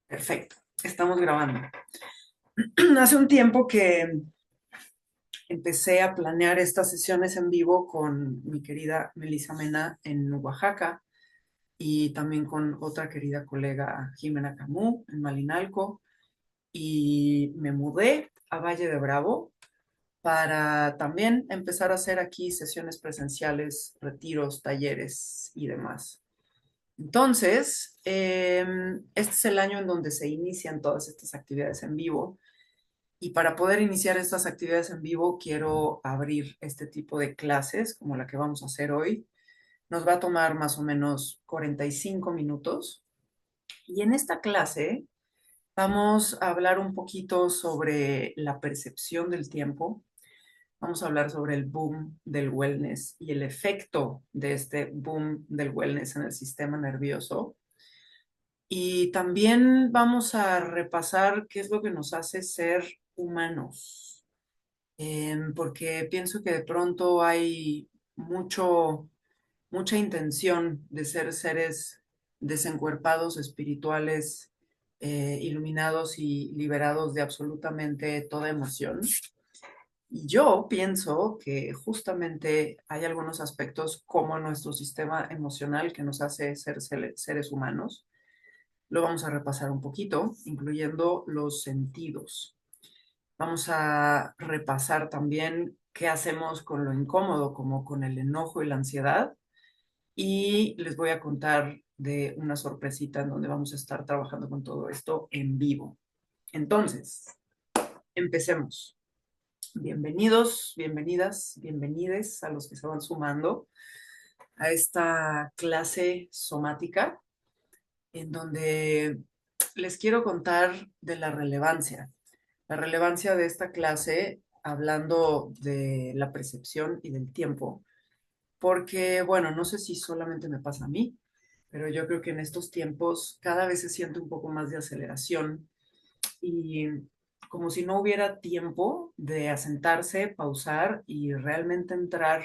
Perfecto, estamos grabando. Hace un tiempo que empecé a planear estas sesiones en vivo con mi querida Melissa Mena en Oaxaca y también con otra querida colega Jimena Camú en Malinalco, y me mudé a Valle de Bravo para también empezar a hacer aquí sesiones presenciales, retiros, talleres y demás. Entonces, este es el año en donde se inician todas estas actividades en vivo. Y para poder iniciar estas actividades en vivo, quiero abrir este tipo de clases, como la que vamos a hacer hoy. Nos va a tomar más o menos 45 minutos. Y en esta clase vamos a hablar un poquito sobre la percepción del tiempo. Vamos a hablar sobre el boom del wellness y el efecto de este boom del wellness en el sistema nervioso. Y también vamos a repasar qué es lo que nos hace ser humanos, porque pienso que de pronto hay mucha intención de ser seres desencuerpados, espirituales, iluminados y liberados de absolutamente toda emoción. Y yo pienso que justamente hay algunos aspectos como nuestro sistema emocional que nos hace ser seres humanos. Lo vamos a repasar un poquito, incluyendo los sentidos. Vamos a repasar también qué hacemos con lo incómodo, como con el enojo y la ansiedad. Y les voy a contar de una sorpresita en donde vamos a estar trabajando con todo esto en vivo. Entonces, empecemos. Bienvenidos, bienvenidas, bienvenides a los que se van sumando a esta clase somática en donde les quiero contar de la relevancia de esta clase hablando de la percepción y del tiempo, porque, bueno, no sé si solamente me pasa a mí, pero yo creo que en estos tiempos cada vez se siente un poco más de aceleración y como si no hubiera tiempo de asentarse, pausar y realmente entrar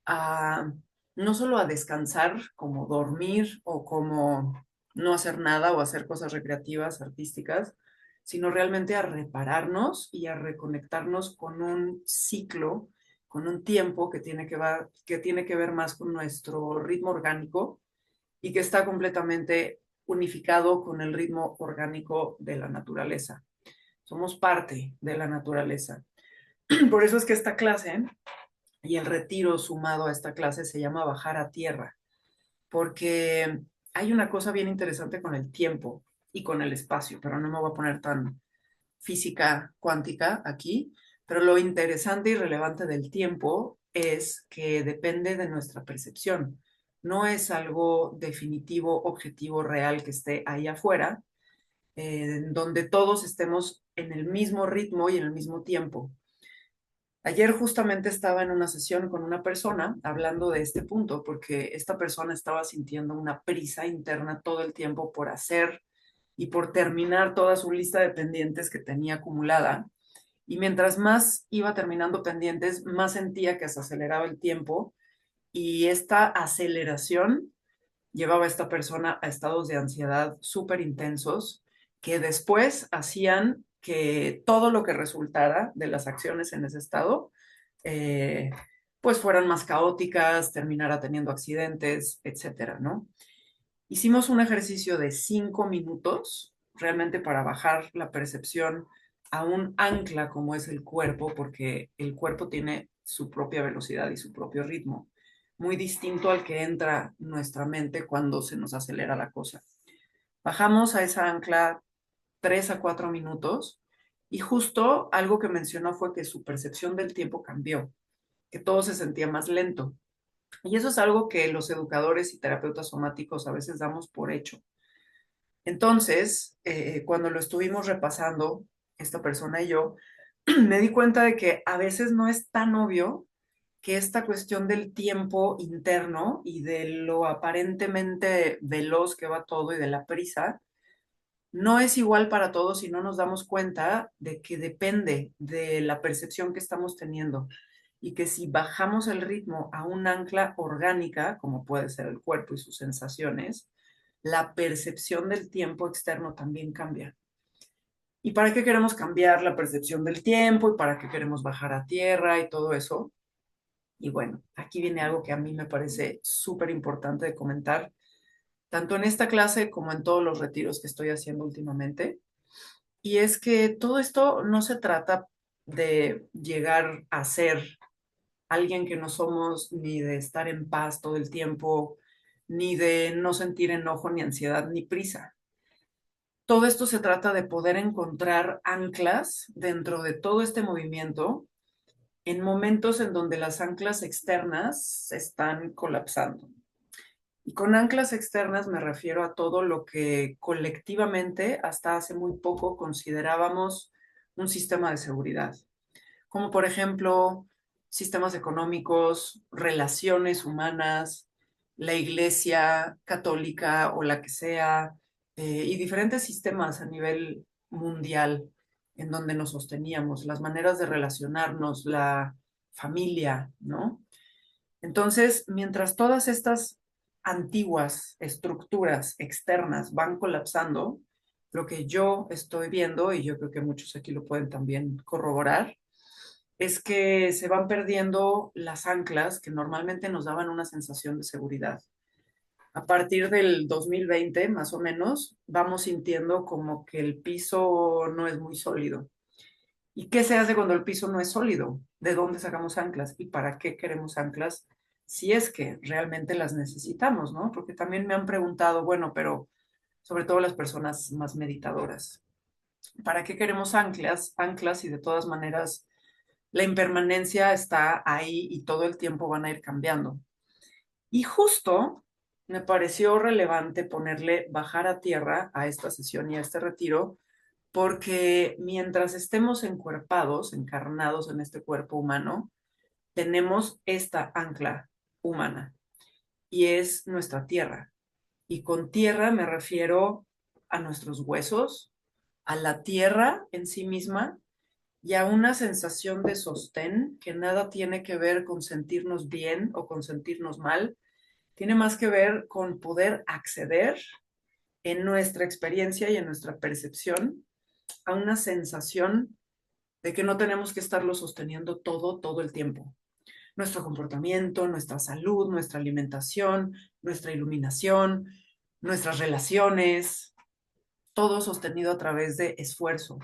a no solo a descansar, como dormir o como no hacer nada o hacer cosas recreativas, artísticas, sino realmente a repararnos y a reconectarnos con un ciclo, con un tiempo que tiene que ver más con nuestro ritmo orgánico y que está completamente unificado con el ritmo orgánico de la naturaleza. Somos parte de la naturaleza. Por eso es que esta clase y el retiro sumado a esta clase se llama bajar a tierra, porque hay una cosa bien interesante con el tiempo y con el espacio, pero no me voy a poner tan física cuántica aquí, pero lo interesante y relevante del tiempo es que depende de nuestra percepción. No es algo definitivo, objetivo, real que esté ahí afuera, donde todos estemos en el mismo ritmo y en el mismo tiempo. Ayer justamente estaba en una sesión con una persona hablando de este punto, porque esta persona estaba sintiendo una prisa interna todo el tiempo por hacer y por terminar toda su lista de pendientes que tenía acumulada. Y mientras más iba terminando pendientes, más sentía que se aceleraba el tiempo, y esta aceleración llevaba a esta persona a estados de ansiedad súper intensos que después hacían que todo lo que resultara de las acciones en ese estado, eh, pues fueran más caóticas, terminara teniendo accidentes, etcétera, ¿no? Hicimos un ejercicio de 5 minutos realmente para bajar la percepción a un ancla como es el cuerpo, porque el cuerpo tiene su propia velocidad y su propio ritmo, muy distinto al que entra nuestra mente cuando se nos acelera la cosa. Bajamos a esa ancla 3 a 4 minutos, y justo algo que mencionó fue que su percepción del tiempo cambió, que todo se sentía más lento. Y eso es algo que los educadores y terapeutas somáticos a veces damos por hecho. Entonces, cuando lo estuvimos repasando, esta persona y yo, me di cuenta de que a veces no es tan obvio que esta cuestión del tiempo interno y de lo aparentemente veloz que va todo y de la prisa, no es igual para todos y no nos damos cuenta de que depende de la percepción que estamos teniendo, y que si bajamos el ritmo a un ancla orgánica, como puede ser el cuerpo y sus sensaciones, la percepción del tiempo externo también cambia. ¿Y para qué queremos cambiar la percepción del tiempo? ¿Y para qué queremos bajar a tierra y todo eso? Y bueno, aquí viene algo que a mí me parece súper importante de comentar, tanto en esta clase como en todos los retiros que estoy haciendo últimamente. Y es que todo esto no se trata de llegar a ser alguien que no somos, ni de estar en paz todo el tiempo, ni de no sentir enojo, ni ansiedad, ni prisa. Todo esto se trata de poder encontrar anclas dentro de todo este movimiento en momentos en donde las anclas externas se están colapsando. Y con anclas externas me refiero a todo lo que colectivamente hasta hace muy poco considerábamos un sistema de seguridad, como por ejemplo sistemas económicos, relaciones humanas, la iglesia católica o la que sea, y diferentes sistemas a nivel mundial en donde nos sosteníamos, las maneras de relacionarnos, la familia, ¿no? Entonces, mientras todas estas antiguas estructuras externas van colapsando, lo que yo estoy viendo, y yo creo que muchos aquí lo pueden también corroborar, es que se van perdiendo las anclas que normalmente nos daban una sensación de seguridad. A partir del 2020, más o menos, vamos sintiendo como que el piso no es muy sólido. ¿Y qué se hace cuando el piso no es sólido? ¿De dónde sacamos anclas? ¿Y para qué queremos anclas? Si es que realmente las necesitamos, ¿no? Porque también me han preguntado, bueno, pero sobre todo las personas más meditadoras, ¿para qué queremos anclas? Anclas y de todas maneras la impermanencia está ahí y todo el tiempo van a ir cambiando. Y justo me pareció relevante ponerle bajar a tierra a esta sesión y a este retiro, porque mientras estemos encuerpados, encarnados en este cuerpo humano, tenemos esta ancla humana y es nuestra tierra. Y con tierra me refiero a nuestros huesos, a la tierra en sí misma y a una sensación de sostén que nada tiene que ver con sentirnos bien o con sentirnos mal, tiene más que ver con poder acceder en nuestra experiencia y en nuestra percepción a una sensación de que no tenemos que estarlo sosteniendo todo el tiempo. Nuestro comportamiento, nuestra salud, nuestra alimentación, nuestra iluminación, nuestras relaciones, todo sostenido a través de esfuerzo.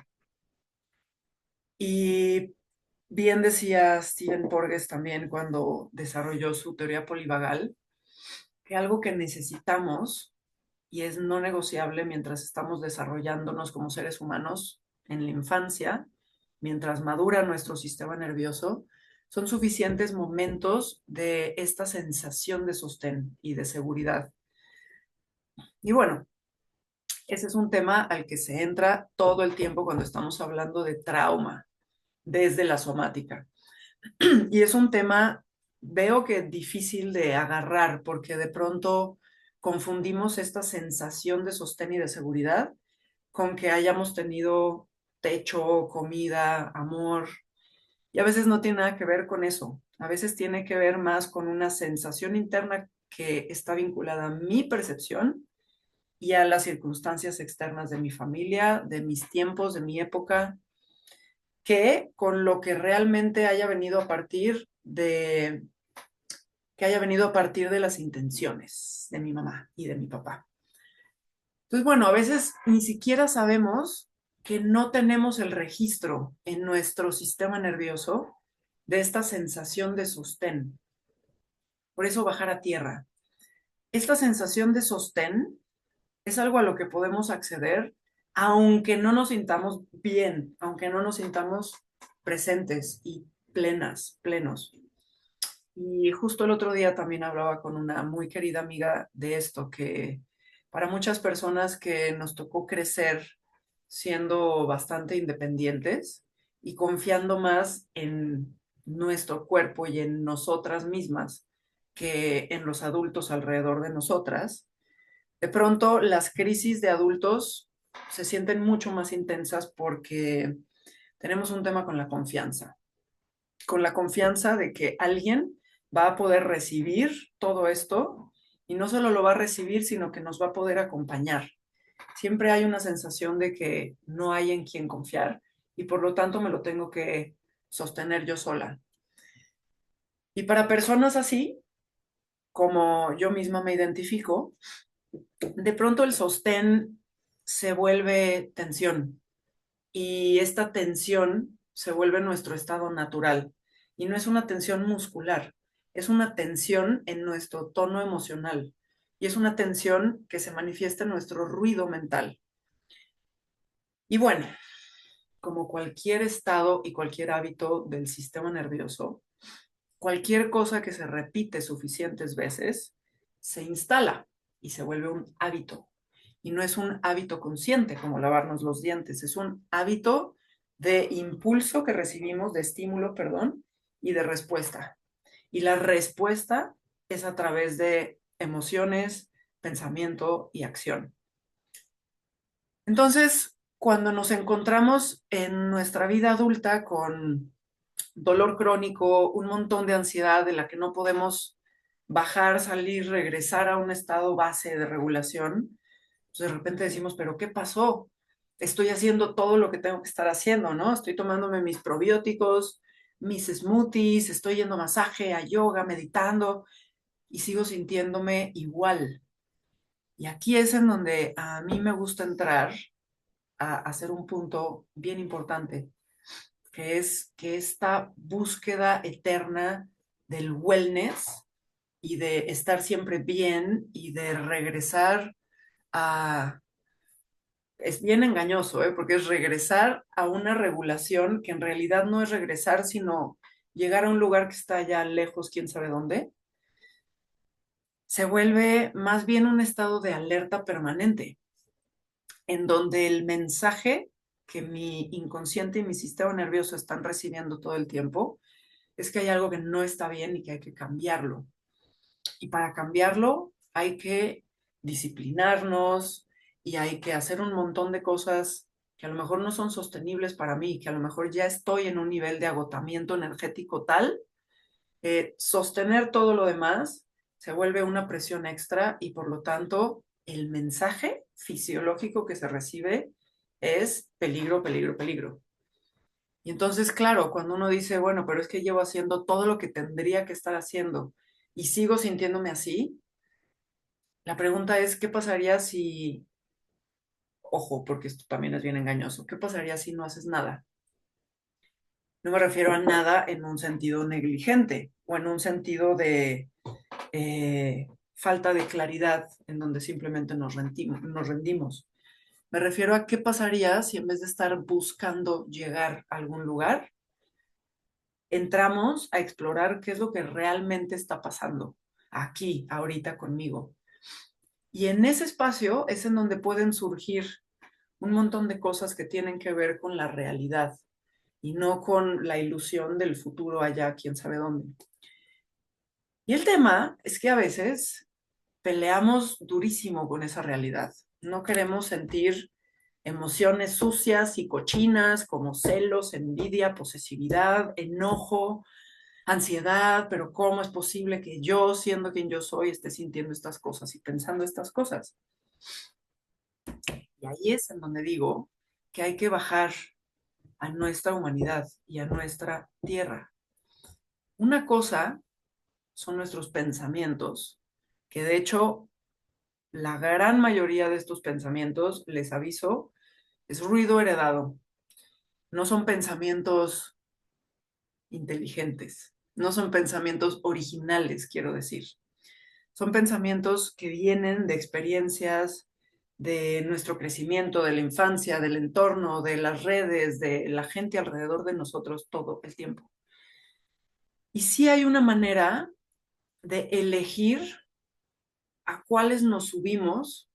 Y bien decía Stephen Porges también cuando desarrolló su teoría polivagal, que algo que necesitamos y es no negociable mientras estamos desarrollándonos como seres humanos en la infancia, mientras madura nuestro sistema nervioso, son suficientes momentos de esta sensación de sostén y de seguridad. Y bueno, ese es un tema al que se entra todo el tiempo cuando estamos hablando de trauma desde la somática. Y es un tema, veo que difícil de agarrar porque de pronto confundimos esta sensación de sostén y de seguridad con que hayamos tenido techo, comida, amor. Y a veces no tiene nada que ver con eso. A veces tiene que ver más con una sensación interna que está vinculada a mi percepción y a las circunstancias externas de mi familia, de mis tiempos, de mi época, que con lo que realmente haya venido a partir de las intenciones de mi mamá y de mi papá. Entonces, bueno, a veces ni siquiera sabemos que no tenemos el registro en nuestro sistema nervioso de esta sensación de sostén. Por eso bajar a tierra. Esta sensación de sostén es algo a lo que podemos acceder aunque no nos sintamos bien, aunque no nos sintamos presentes y plenos. Y justo el otro día también hablaba con una muy querida amiga de esto, que para muchas personas que nos tocó crecer siendo bastante independientes y confiando más en nuestro cuerpo y en nosotras mismas que en los adultos alrededor de nosotras, de pronto las crisis de adultos se sienten mucho más intensas porque tenemos un tema con la confianza de que alguien va a poder recibir todo esto Y no solo lo va a recibir, sino que nos va a poder acompañar. Siempre hay una sensación de que no hay en quien confiar y por lo tanto me lo tengo que sostener yo sola. Y para personas así, como yo misma me identifico, de pronto el sostén se vuelve tensión y esta tensión se vuelve nuestro estado natural. Y no es una tensión muscular, es una tensión en nuestro tono emocional y es una tensión que se manifiesta en nuestro ruido mental. Y bueno, como cualquier estado y cualquier hábito del sistema nervioso, cualquier cosa que se repite suficientes veces se instala y se vuelve un hábito. Y no es un hábito consciente como lavarnos los dientes, es un hábito de impulso que recibimos, de estímulo, perdón, y de respuesta. Y la respuesta es a través de emociones, pensamiento y acción. Entonces, cuando nos encontramos en nuestra vida adulta con dolor crónico, un montón de ansiedad de la que no podemos bajar, salir, regresar a un estado base de regulación, pues de repente decimos, pero ¿qué pasó? Estoy haciendo todo lo que tengo que estar haciendo, ¿no? Estoy tomándome mis probióticos, mis smoothies, estoy yendo a masaje, a yoga, meditando y sigo sintiéndome igual. Y aquí es en donde a mí me gusta entrar a hacer un punto bien importante, que es que esta búsqueda eterna del wellness y de estar siempre bien y de regresar a... Es bien engañoso, ¿eh? Porque es regresar a una regulación que en realidad no es regresar, sino llegar a un lugar que está allá lejos, quién sabe dónde, se vuelve más bien un estado de alerta permanente, en donde el mensaje que mi inconsciente y mi sistema nervioso están recibiendo todo el tiempo es que hay algo que no está bien y que hay que cambiarlo. Y para cambiarlo hay que disciplinarnos y hay que hacer un montón de cosas que a lo mejor no son sostenibles para mí, que a lo mejor ya estoy en un nivel de agotamiento energético tal, sostener todo lo demás se vuelve una presión extra y por lo tanto el mensaje fisiológico que se recibe es peligro, peligro, peligro. Y entonces, claro, cuando uno dice, bueno, pero es que llevo haciendo todo lo que tendría que estar haciendo y sigo sintiéndome así, la pregunta es, ¿qué pasaría si, ojo, porque esto también es bien engañoso, ¿qué pasaría si no haces nada? No me refiero a nada en un sentido negligente o en un sentido de falta de claridad en donde simplemente nos rendimos. Me refiero a qué pasaría si en vez de estar buscando llegar a algún lugar, entramos a explorar qué es lo que realmente está pasando aquí, ahorita conmigo. Y en ese espacio es en donde pueden surgir un montón de cosas que tienen que ver con la realidad y no con la ilusión del futuro allá, quién sabe dónde. Y el tema es que a veces peleamos durísimo con esa realidad. No queremos sentir emociones sucias y cochinas como celos, envidia, posesividad, enojo, ansiedad, pero ¿cómo es posible que yo, siendo quien yo soy, esté sintiendo estas cosas y pensando estas cosas? Y ahí es en donde digo que hay que bajar a nuestra humanidad y a nuestra tierra. Una cosa son nuestros pensamientos, que de hecho la gran mayoría de estos pensamientos, les aviso, es ruido heredado. No son pensamientos inteligentes, no son pensamientos originales, quiero decir. Son pensamientos que vienen de experiencias de nuestro crecimiento, de la infancia, del entorno, de las redes, de la gente alrededor de nosotros todo el tiempo. Y sí hay una manera de elegir a cuáles nos subimos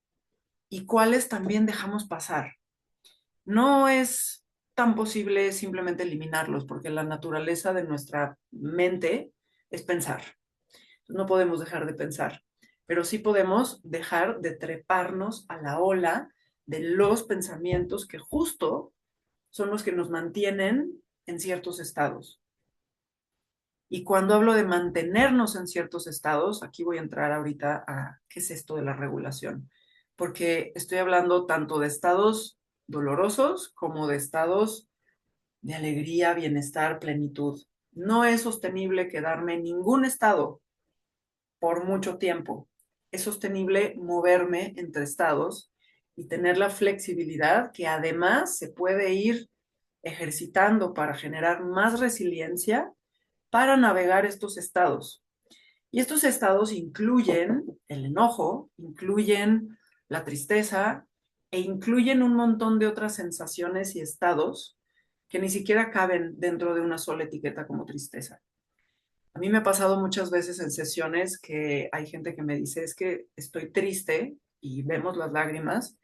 y cuáles también dejamos pasar. No es tan posible simplemente eliminarlos, porque la naturaleza de nuestra mente es pensar. No podemos dejar de pensar, pero sí podemos dejar de treparnos a la ola de los pensamientos que justo son los que nos mantienen en ciertos estados. Y cuando hablo de mantenernos en ciertos estados, aquí voy a entrar ahorita a qué es esto de la regulación, porque estoy hablando tanto de estados dolorosos como de estados de alegría, bienestar, plenitud. No es sostenible quedarme en ningún estado por mucho tiempo. Es sostenible moverme entre estados y tener la flexibilidad que además se puede ir ejercitando para generar más resiliencia para navegar estos estados. Y estos estados incluyen el enojo, incluyen la tristeza e incluyen un montón de otras sensaciones y estados que ni siquiera caben dentro de una sola etiqueta como tristeza. A mí me ha pasado muchas veces en sesiones que hay gente que me dice, es que estoy triste y vemos las lágrimas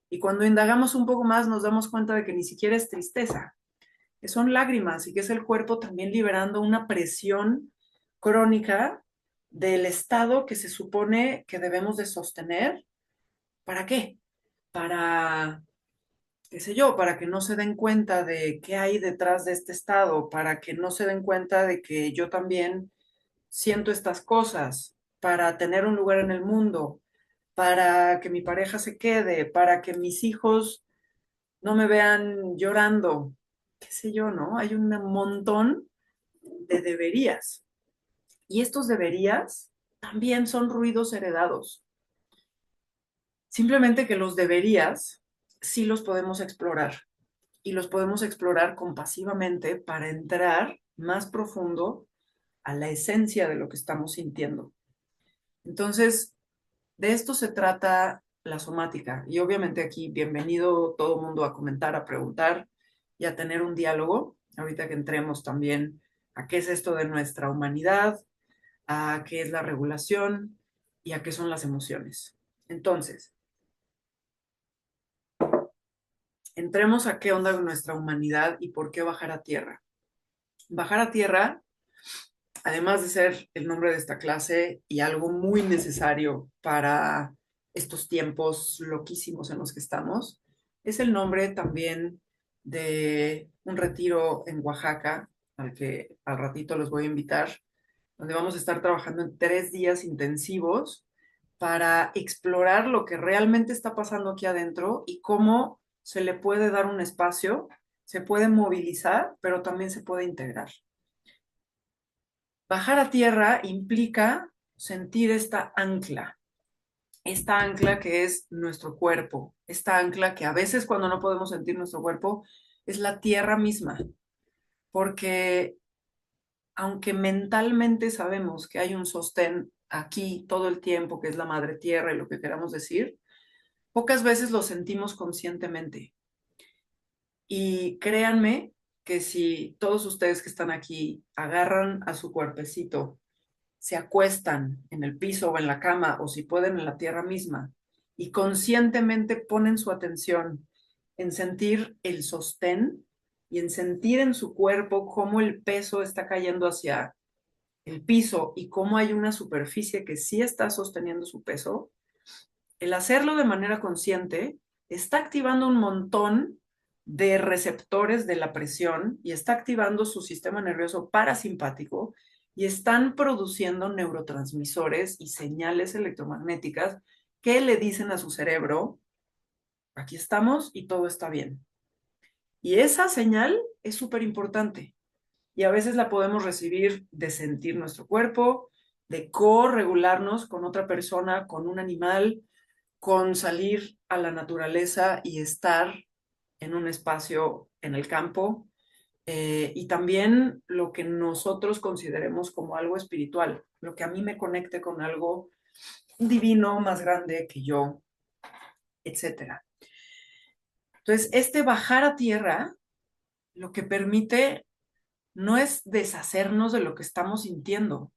y cuando indagamos un poco más nos damos cuenta de que ni siquiera es tristeza, que son lágrimas y que es el cuerpo también liberando una presión crónica del estado que se supone que debemos de sostener. ¿Para qué? Para, qué sé yo, para que no se den cuenta de qué hay detrás de este estado, para que no se den cuenta de que yo también siento estas cosas, para tener un lugar en el mundo, para que mi pareja se quede, para que mis hijos no me vean llorando, qué sé yo, ¿no? Hay un montón de deberías. Y estos deberías también son ruidos heredados. Simplemente que los deberías sí los podemos explorar y los podemos explorar compasivamente para entrar más profundo a la esencia de lo que estamos sintiendo. Entonces, de esto se trata la somática. Y obviamente aquí, bienvenido todo el mundo a comentar, a preguntar y a tener un diálogo. Ahorita que entremos también a qué es esto de nuestra humanidad, a qué es la regulación y a qué son las emociones. Entonces, entremos a qué onda con nuestra humanidad y por qué bajar a tierra. Bajar a tierra, además de ser el nombre de esta clase y algo muy necesario para estos tiempos loquísimos en los que estamos, es el nombre también de un retiro en Oaxaca, al que al ratito los voy a invitar, donde vamos a estar trabajando en 3 días intensivos para explorar lo que realmente está pasando aquí adentro y cómo se le puede dar un espacio, se puede movilizar, pero también se puede integrar. Bajar a tierra implica sentir esta ancla que es nuestro cuerpo, esta ancla que a veces cuando no podemos sentir nuestro cuerpo es la tierra misma, porque aunque mentalmente sabemos que hay un sostén aquí todo el tiempo, que es la madre tierra y lo que queramos decir, pocas veces lo sentimos conscientemente. Y créanme que si todos ustedes que están aquí agarran a su cuerpecito, se acuestan en el piso o en la cama o si pueden en la tierra misma y conscientemente ponen su atención en sentir el sostén y en sentir en su cuerpo cómo el peso está cayendo hacia el piso y cómo hay una superficie que sí está sosteniendo su peso, el hacerlo de manera consciente está activando un montón de receptores de la presión y está activando su sistema nervioso parasimpático y están produciendo neurotransmisores y señales electromagnéticas que le dicen a su cerebro, aquí estamos y todo está bien. Y esa señal es súper importante y a veces la podemos recibir de sentir nuestro cuerpo, de co-regularnos con otra persona, con un animal, con salir a la naturaleza y estar en un espacio en el campo, y también lo que nosotros consideremos como algo espiritual, lo que a mí me conecte con algo divino, más grande que yo, etcétera. Entonces, este bajar a tierra lo que permite no es deshacernos de lo que estamos sintiendo,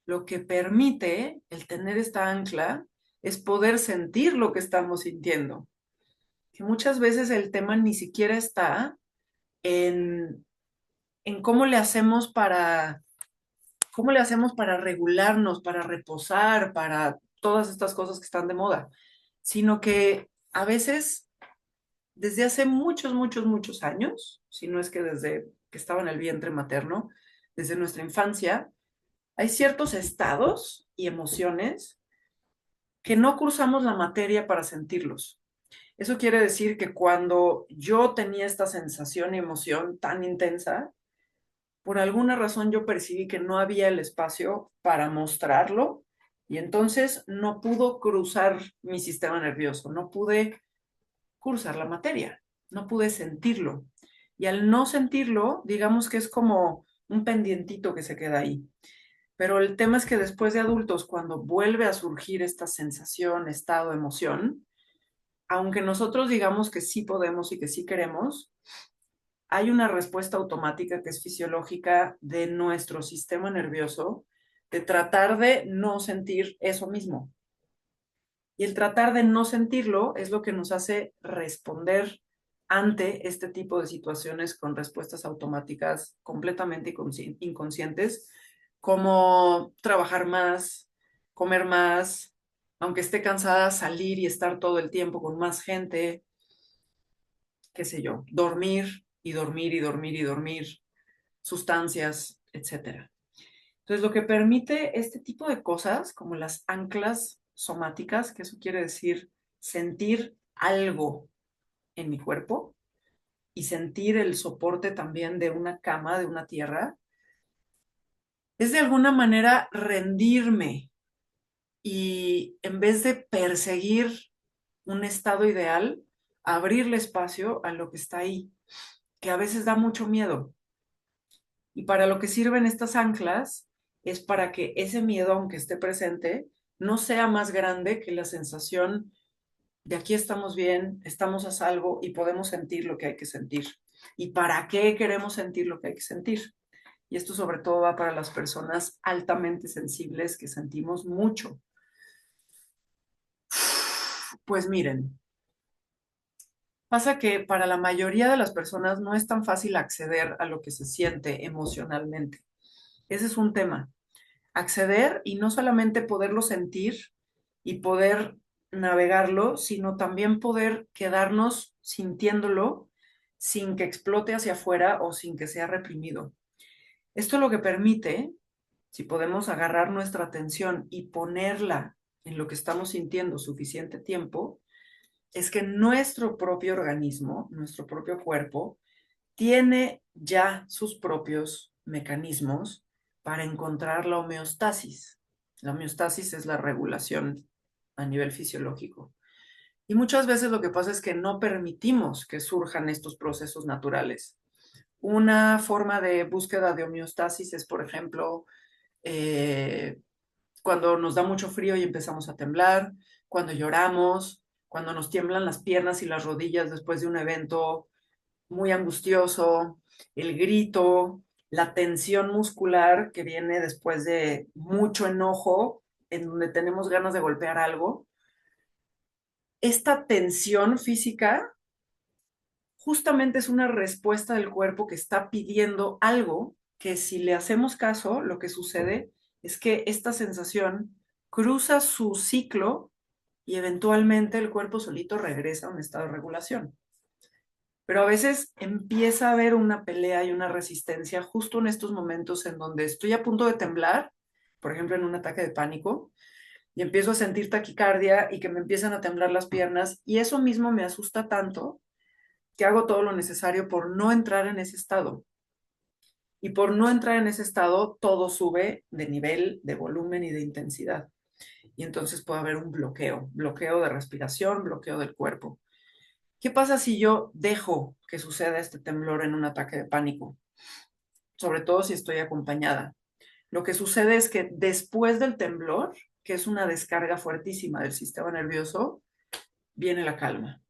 lo que permite el tener esta ancla es poder sentir lo que estamos sintiendo. Que muchas veces el tema ni siquiera está en cómo le hacemos para regularnos, para reposar, para todas estas cosas que están de moda, sino que a veces, desde hace muchos, muchos, muchos años, si no es que desde que estaba en el vientre materno, desde nuestra infancia, hay ciertos estados y emociones que no cruzamos la materia para sentirlos. Eso quiere decir que cuando yo tenía esta sensación y emoción tan intensa, por alguna razón yo percibí que no había el espacio para mostrarlo y entonces no pudo cruzar mi sistema nervioso, no pude cruzar la materia, no pude sentirlo. Y al no sentirlo, digamos que es como un pendientito que se queda ahí. Pero el tema es que después de adultos, cuando vuelve a surgir esta sensación, estado, emoción, aunque nosotros digamos que sí podemos y que sí queremos, hay una respuesta automática que es fisiológica de nuestro sistema nervioso de tratar de no sentir eso mismo. Y el tratar de no sentirlo es lo que nos hace responder ante este tipo de situaciones con respuestas automáticas completamente inconscientes, como trabajar más, comer más, aunque esté cansada, salir y estar todo el tiempo con más gente, qué sé yo, dormir y dormir y dormir y dormir, sustancias, etcétera. Entonces, lo que permite este tipo de cosas, como las anclas somáticas, que eso quiere decir sentir algo en mi cuerpo y sentir el soporte también de una cama, de una tierra, es de alguna manera rendirme y en vez de perseguir un estado ideal, abrirle espacio a lo que está ahí, que a veces da mucho miedo. Y para lo que sirven estas anclas es para que ese miedo, aunque esté presente, no sea más grande que la sensación de aquí estamos bien, estamos a salvo y podemos sentir lo que hay que sentir. ¿Y para qué queremos sentir lo que hay que sentir? Y esto sobre todo va para las personas altamente sensibles que sentimos mucho. Pues miren, pasa que para la mayoría de las personas no es tan fácil acceder a lo que se siente emocionalmente. Ese es un tema. Acceder y no solamente poderlo sentir y poder navegarlo, sino también poder quedarnos sintiéndolo sin que explote hacia afuera o sin que sea reprimido. Esto lo que permite, si podemos agarrar nuestra atención y ponerla en lo que estamos sintiendo suficiente tiempo, es que nuestro propio organismo, nuestro propio cuerpo, tiene ya sus propios mecanismos para encontrar la homeostasis. La homeostasis es la regulación a nivel fisiológico. Y muchas veces lo que pasa es que no permitimos que surjan estos procesos naturales. Una forma de búsqueda de homeostasis es, por ejemplo, eh, cuando nos da mucho frío y empezamos a temblar, cuando lloramos, cuando nos tiemblan las piernas y las rodillas después de un evento muy angustioso, el grito, la tensión muscular que viene después de mucho enojo, en donde tenemos ganas de golpear algo. Esta tensión física justamente es una respuesta del cuerpo que está pidiendo algo que si le hacemos caso, lo que sucede es que esta sensación cruza su ciclo y eventualmente el cuerpo solito regresa a un estado de regulación. Pero a veces empieza a haber una pelea y una resistencia justo en estos momentos en donde estoy a punto de temblar, por ejemplo, en un ataque de pánico, y empiezo a sentir taquicardia y que me empiezan a temblar las piernas, y eso mismo me asusta tanto que hago todo lo necesario por no entrar en ese estado. Y por no entrar en ese estado, todo sube de nivel, de volumen y de intensidad. Y entonces puede haber un bloqueo, bloqueo de respiración, bloqueo del cuerpo. ¿Qué pasa si yo dejo que suceda este temblor en un ataque de pánico? Sobre todo si estoy acompañada. Lo que sucede es que después del temblor, que es una descarga fuertísima del sistema nervioso, viene la calma.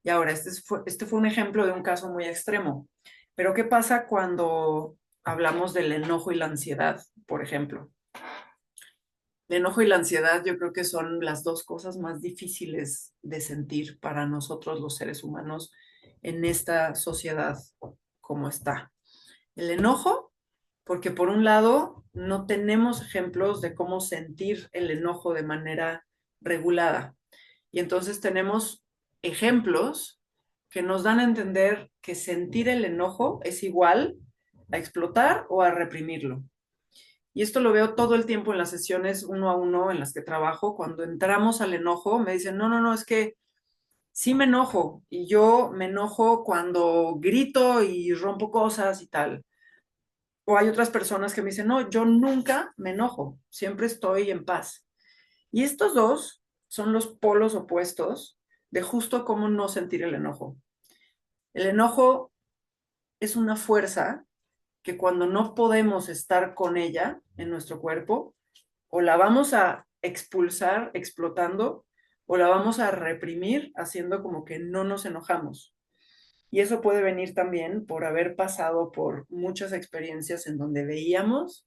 Y ahora, este fue un ejemplo de un caso muy extremo. Pero ¿qué pasa cuando hablamos del enojo y la ansiedad, por ejemplo? El enojo y la ansiedad yo creo que son las dos cosas más difíciles de sentir para nosotros los seres humanos en esta sociedad como está. El enojo, porque por un lado no tenemos ejemplos de cómo sentir el enojo de manera regulada. Y entonces tenemos ejemplos que nos dan a entender que sentir el enojo es igual a explotar o a reprimirlo. Y esto lo veo todo el tiempo en las sesiones uno a uno en las que trabajo. Cuando entramos al enojo, me dicen, no, no, no, es que sí me enojo. Y yo me enojo cuando grito y rompo cosas y tal. O hay otras personas que me dicen, no, yo nunca me enojo, siempre estoy en paz. Y estos dos son los polos opuestos de justo cómo no sentir el enojo. El enojo es una fuerza que cuando no podemos estar con ella en nuestro cuerpo, o la vamos a expulsar explotando, o la vamos a reprimir haciendo como que no nos enojamos. Y eso puede venir también por haber pasado por muchas experiencias en donde veíamos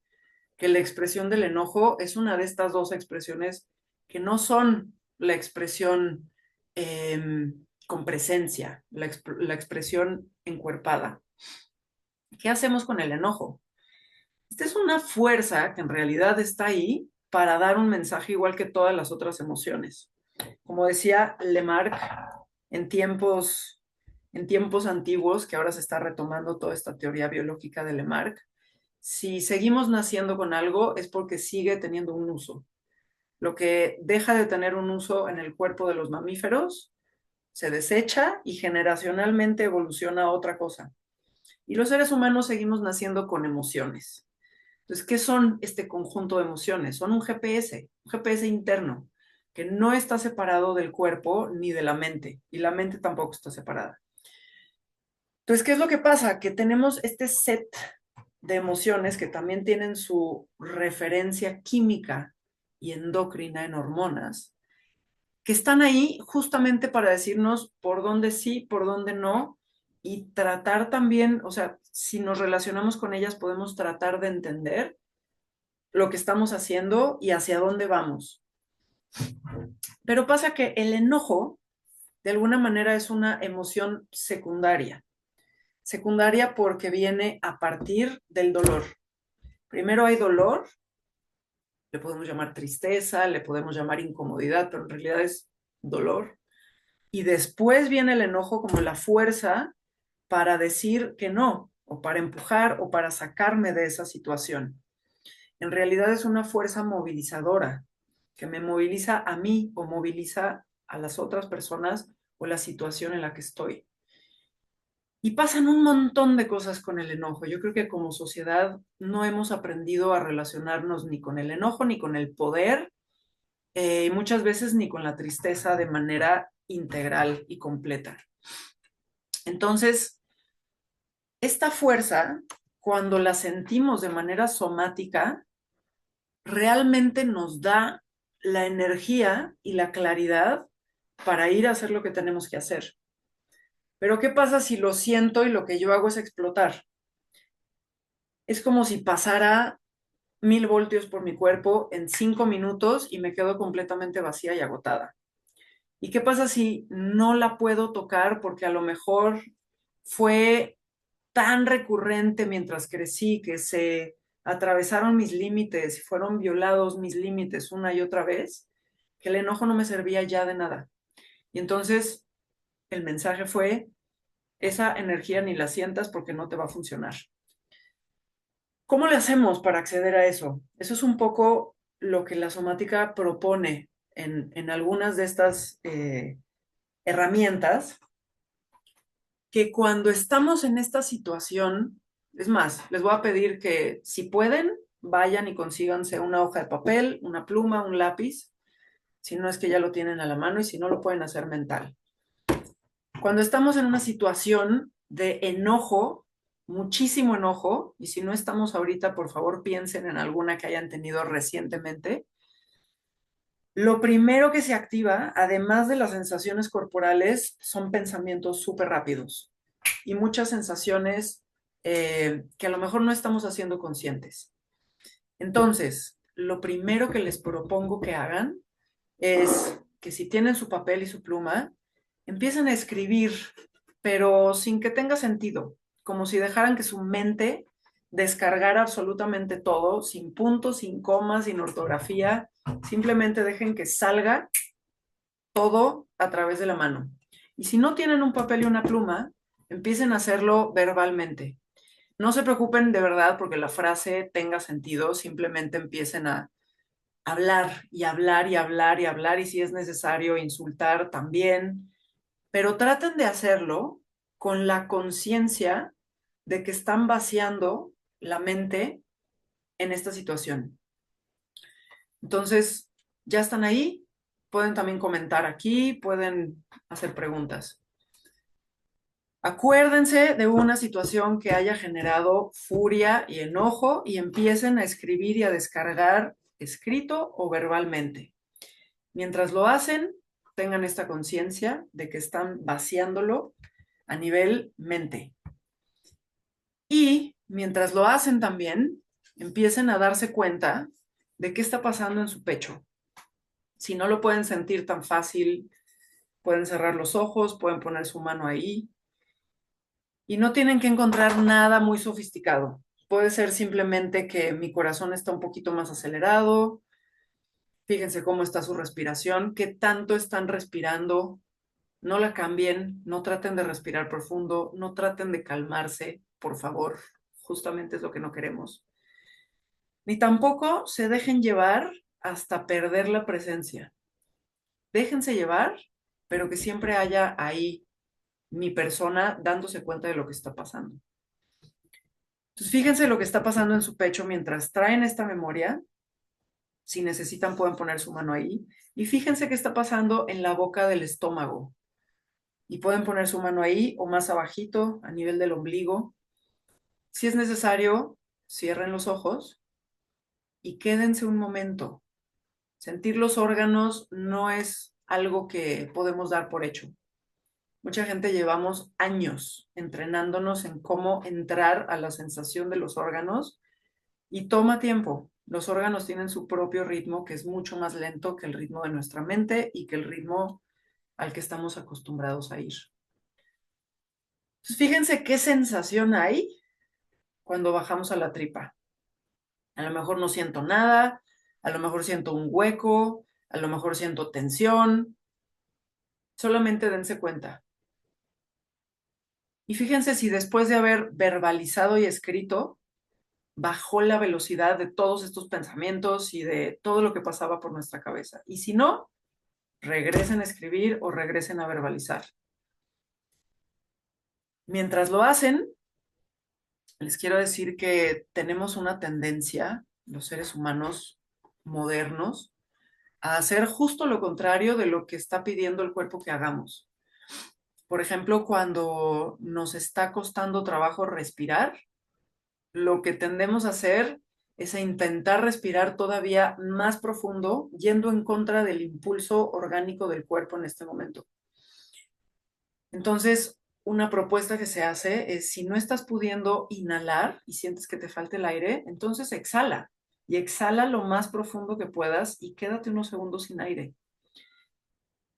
que la expresión del enojo es una de estas dos expresiones que no son la expresión con presencia, la expresión encuerpada. ¿Qué hacemos con el enojo? Esta es una fuerza que en realidad está ahí para dar un mensaje igual que todas las otras emociones. Como decía Lemarck en tiempos antiguos, que ahora se está retomando toda esta teoría biológica de Lemarck, si seguimos naciendo con algo es porque sigue teniendo un uso. Lo que deja de tener un uso en el cuerpo de los mamíferos se desecha y generacionalmente evoluciona a otra cosa. Y los seres humanos seguimos naciendo con emociones. Entonces, ¿qué son este conjunto de emociones? Son un GPS interno, que no está separado del cuerpo ni de la mente, y la mente tampoco está separada. Entonces, ¿qué es lo que pasa? Que tenemos este set de emociones que también tienen su referencia química y endocrina en hormonas, que están ahí justamente para decirnos por dónde sí, por dónde no, y tratar también, o sea, si nos relacionamos con ellas, podemos tratar de entender lo que estamos haciendo y hacia dónde vamos. Pero pasa que el enojo, de alguna manera, es una emoción secundaria. Secundaria porque viene a partir del dolor. Primero hay dolor, le podemos llamar tristeza, le podemos llamar incomodidad, pero en realidad es dolor. Y después viene el enojo como la fuerza para decir que no, o para empujar, o para sacarme de esa situación. En realidad es una fuerza movilizadora que me moviliza a mí o moviliza a las otras personas o la situación en la que estoy. Y pasan un montón de cosas con el enojo. Yo creo que como sociedad no hemos aprendido a relacionarnos ni con el enojo ni con el poder, y muchas veces ni con la tristeza de manera integral y completa. Entonces, esta fuerza, cuando la sentimos de manera somática, realmente nos da la energía y la claridad para ir a hacer lo que tenemos que hacer. Pero ¿qué pasa si lo siento y lo que yo hago es explotar? Es como si pasara 1000 voltios por mi cuerpo en 5 minutos y me quedo completamente vacía y agotada. ¿Y qué pasa si no la puedo tocar porque a lo mejor fue tan recurrente mientras crecí que se atravesaron mis límites y fueron violados mis límites una y otra vez, que el enojo no me servía ya de nada? Y entonces el mensaje fue, esa energía ni la sientas porque no te va a funcionar. ¿Cómo le hacemos para acceder a eso? Eso es un poco lo que la somática propone en algunas de estas herramientas, que cuando estamos en esta situación, es más, les voy a pedir que si pueden, vayan y consíganse una hoja de papel, una pluma, un lápiz, si no es que ya lo tienen a la mano y si no lo pueden hacer mental. Cuando estamos en una situación de enojo, muchísimo enojo, y si no estamos ahorita, por favor piensen en alguna que hayan tenido recientemente, lo primero que se activa, además de las sensaciones corporales, son pensamientos súper rápidos y muchas sensaciones que a lo mejor no estamos haciendo conscientes. Entonces, lo primero que les propongo que hagan es que si tienen su papel y su pluma, empiecen a escribir, pero sin que tenga sentido, como si dejaran que su mente descargara absolutamente todo, sin puntos, sin comas, sin ortografía, simplemente dejen que salga todo a través de la mano. Y si no tienen un papel y una pluma, empiecen a hacerlo verbalmente. No se preocupen de verdad porque la frase tenga sentido, simplemente empiecen a hablar y hablar y hablar y hablar y si es necesario insultar también, pero traten de hacerlo con la conciencia de que están vaciando la mente en esta situación. Entonces, ya están ahí, pueden también comentar aquí, pueden hacer preguntas. Acuérdense de una situación que haya generado furia y enojo y empiecen a escribir y a descargar escrito o verbalmente. Mientras lo hacen, tengan esta conciencia de que están vaciándolo a nivel mente. Y mientras lo hacen también, empiecen a darse cuenta de qué está pasando en su pecho. Si no lo pueden sentir tan fácil, pueden cerrar los ojos, pueden poner su mano ahí y no tienen que encontrar nada muy sofisticado. Puede ser simplemente que mi corazón está un poquito más acelerado. Fíjense cómo está su respiración, qué tanto están respirando. No la cambien, no traten de respirar profundo, no traten de calmarse, por favor. Justamente es lo que no queremos. Ni tampoco se dejen llevar hasta perder la presencia. Déjense llevar, pero que siempre haya ahí mi persona dándose cuenta de lo que está pasando. Entonces, fíjense lo que está pasando en su pecho mientras traen esta memoria. Si necesitan, pueden poner su mano ahí. Y fíjense qué está pasando en la boca del estómago. Y pueden poner su mano ahí o más abajito, a nivel del ombligo. Si es necesario, cierren los ojos y quédense un momento. Sentir los órganos no es algo que podemos dar por hecho. Mucha gente llevamos años entrenándonos en cómo entrar a la sensación de los órganos y toma tiempo. Los órganos tienen su propio ritmo que es mucho más lento que el ritmo de nuestra mente y que el ritmo al que estamos acostumbrados a ir. Entonces, fíjense qué sensación hay cuando bajamos a la tripa. A lo mejor no siento nada, a lo mejor siento un hueco, a lo mejor siento tensión. Solamente dense cuenta. Y fíjense si después de haber verbalizado y escrito, bajó la velocidad de todos estos pensamientos y de todo lo que pasaba por nuestra cabeza. Y si no, regresen a escribir o regresen a verbalizar. Mientras lo hacen, les quiero decir que tenemos una tendencia, los seres humanos modernos, a hacer justo lo contrario de lo que está pidiendo el cuerpo que hagamos. Por ejemplo, cuando nos está costando trabajo respirar, lo que tendemos a hacer es a intentar respirar todavía más profundo, yendo en contra del impulso orgánico del cuerpo en este momento. Entonces, una propuesta que se hace es, si no estás pudiendo inhalar y sientes que te falta el aire, entonces exhala y exhala lo más profundo que puedas y quédate unos segundos sin aire.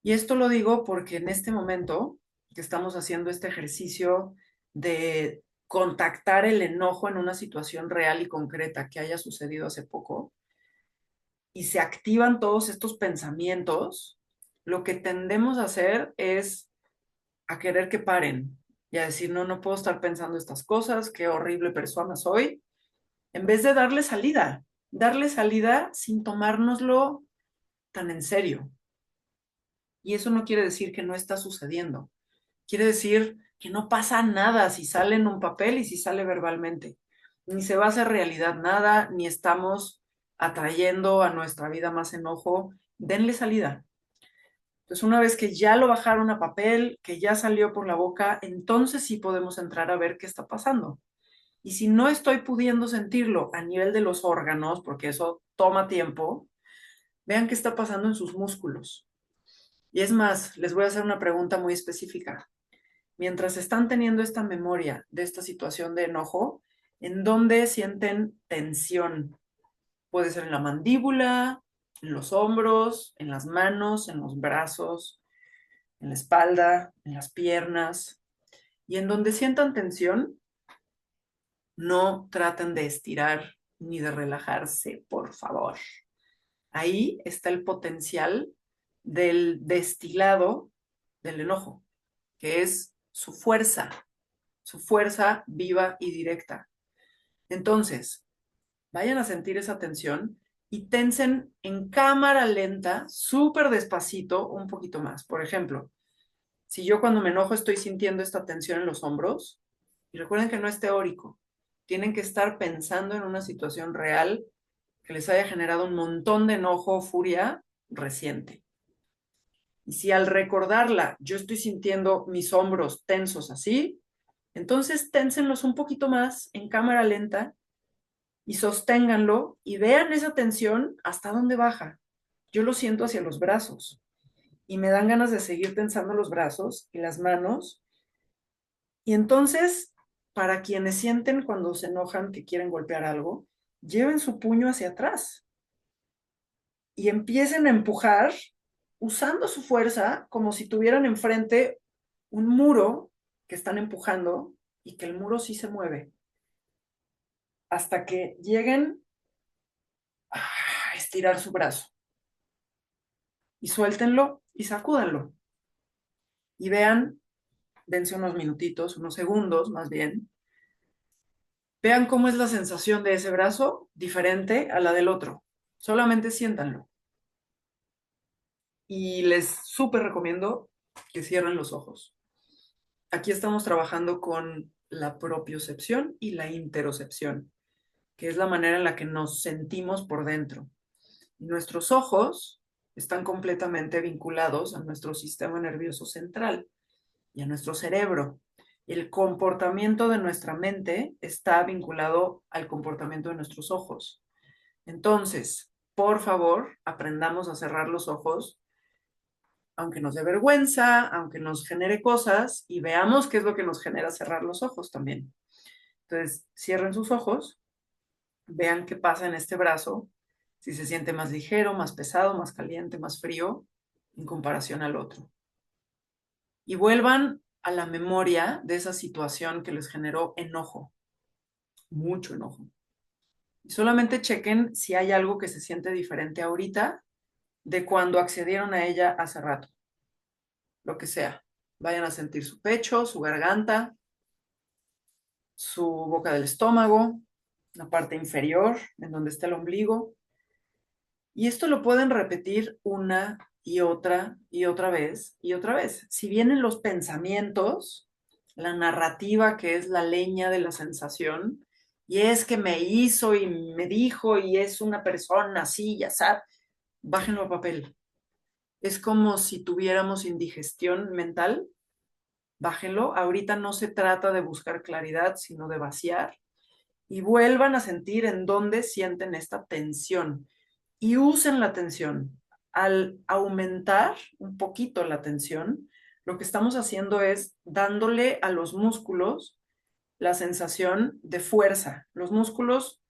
Y esto lo digo porque en este momento que estamos haciendo este ejercicio de contactar el enojo en una situación real y concreta que haya sucedido hace poco y se activan todos estos pensamientos, lo que tendemos a hacer es a querer que paren y a decir, no, no puedo estar pensando estas cosas, qué horrible persona soy, en vez de darle salida sin tomárnoslo tan en serio. Y eso no quiere decir que no está sucediendo. Quiere decir que no pasa nada si sale en un papel y si sale verbalmente. Ni se va a hacer realidad nada, ni estamos atrayendo a nuestra vida más enojo. Denle salida. Entonces, una vez que ya lo bajaron a papel, que ya salió por la boca, entonces sí podemos entrar a ver qué está pasando. Y si no estoy pudiendo sentirlo a nivel de los órganos, porque eso toma tiempo, vean qué está pasando en sus músculos. Y es más, les voy a hacer una pregunta muy específica. Mientras están teniendo esta memoria de esta situación de enojo, ¿en dónde sienten tensión? Puede ser en la mandíbula, en los hombros, en las manos, en los brazos, en la espalda, en las piernas. Y en donde sientan tensión, no traten de estirar ni de relajarse, por favor. Ahí está el potencial del destilado del enojo, que es su fuerza viva y directa. Entonces, vayan a sentir esa tensión y tensen en cámara lenta, súper despacito, un poquito más. Por ejemplo, si yo cuando me enojo estoy sintiendo esta tensión en los hombros, y recuerden que no es teórico, tienen que estar pensando en una situación real que les haya generado un montón de enojo o furia reciente. Y si al recordarla yo estoy sintiendo mis hombros tensos así, entonces ténsenlos un poquito más en cámara lenta y sosténganlo y vean esa tensión hasta dónde baja. Yo lo siento hacia los brazos y me dan ganas de seguir tensando los brazos y las manos. Y entonces, para quienes sienten cuando se enojan que quieren golpear algo, lleven su puño hacia atrás y empiecen a empujar usando su fuerza como si tuvieran enfrente un muro que están empujando y que el muro sí se mueve hasta que lleguen a estirar su brazo y suéltenlo y sacúdanlo y vean, dense unos minutitos, unos segundos más bien, vean cómo es la sensación de ese brazo diferente a la del otro. Solamente siéntanlo. Y les súper recomiendo que cierren los ojos. Aquí estamos trabajando con la propiocepción y la interocepción, que es la manera en la que nos sentimos por dentro. Y nuestros ojos están completamente vinculados a nuestro sistema nervioso central y a nuestro cerebro. El comportamiento de nuestra mente está vinculado al comportamiento de nuestros ojos. Entonces, por favor, aprendamos a cerrar los ojos, aunque nos dé vergüenza, aunque nos genere cosas, y veamos qué es lo que nos genera cerrar los ojos también. Entonces, cierren sus ojos, vean qué pasa en este brazo, si se siente más ligero, más pesado, más caliente, más frío, en comparación al otro. Y vuelvan a la memoria de esa situación que les generó enojo, mucho enojo. Y solamente chequen si hay algo que se siente diferente ahorita de cuando accedieron a ella hace rato, lo que sea. Vayan a sentir su pecho, su garganta, su boca del estómago, la parte inferior, en donde está el ombligo. Y esto lo pueden repetir una y otra vez y otra vez. Si vienen los pensamientos, la narrativa que es la leña de la sensación, y es que me hizo y me dijo y es una persona así, ya sabes, bájenlo a papel. Es como si tuviéramos indigestión mental, bájenlo. Ahorita no se trata de buscar claridad, sino de vaciar y vuelvan a sentir en dónde sienten esta tensión y usen la tensión. Al aumentar un poquito la tensión, lo que estamos haciendo es dándole a los músculos la sensación de fuerza. Los músculos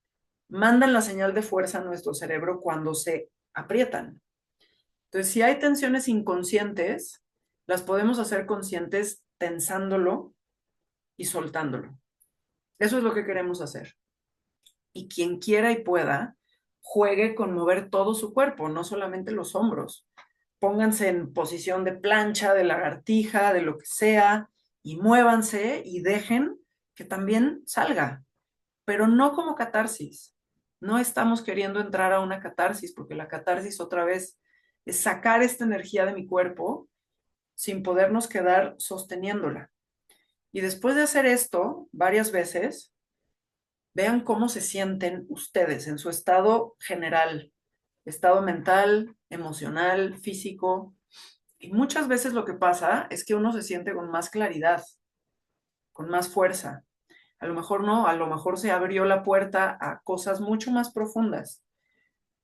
mandan la señal de fuerza a nuestro cerebro cuando se aprietan. Entonces, si hay tensiones inconscientes, las podemos hacer conscientes tensándolo y soltándolo. Eso es lo que queremos hacer. Y quien quiera y pueda, juegue con mover todo su cuerpo, no solamente los hombros. Pónganse en posición de plancha, de lagartija, de lo que sea, y muévanse y dejen que también salga, pero no como catarsis. No estamos queriendo entrar a una catarsis, porque la catarsis otra vez es sacar esta energía de mi cuerpo sin podernos quedar sosteniéndola. Y después de hacer esto varias veces, vean cómo se sienten ustedes en su estado general, estado mental, emocional, físico. Y muchas veces lo que pasa es que uno se siente con más claridad, con más fuerza. A lo mejor no, a lo mejor se abrió la puerta a cosas mucho más profundas.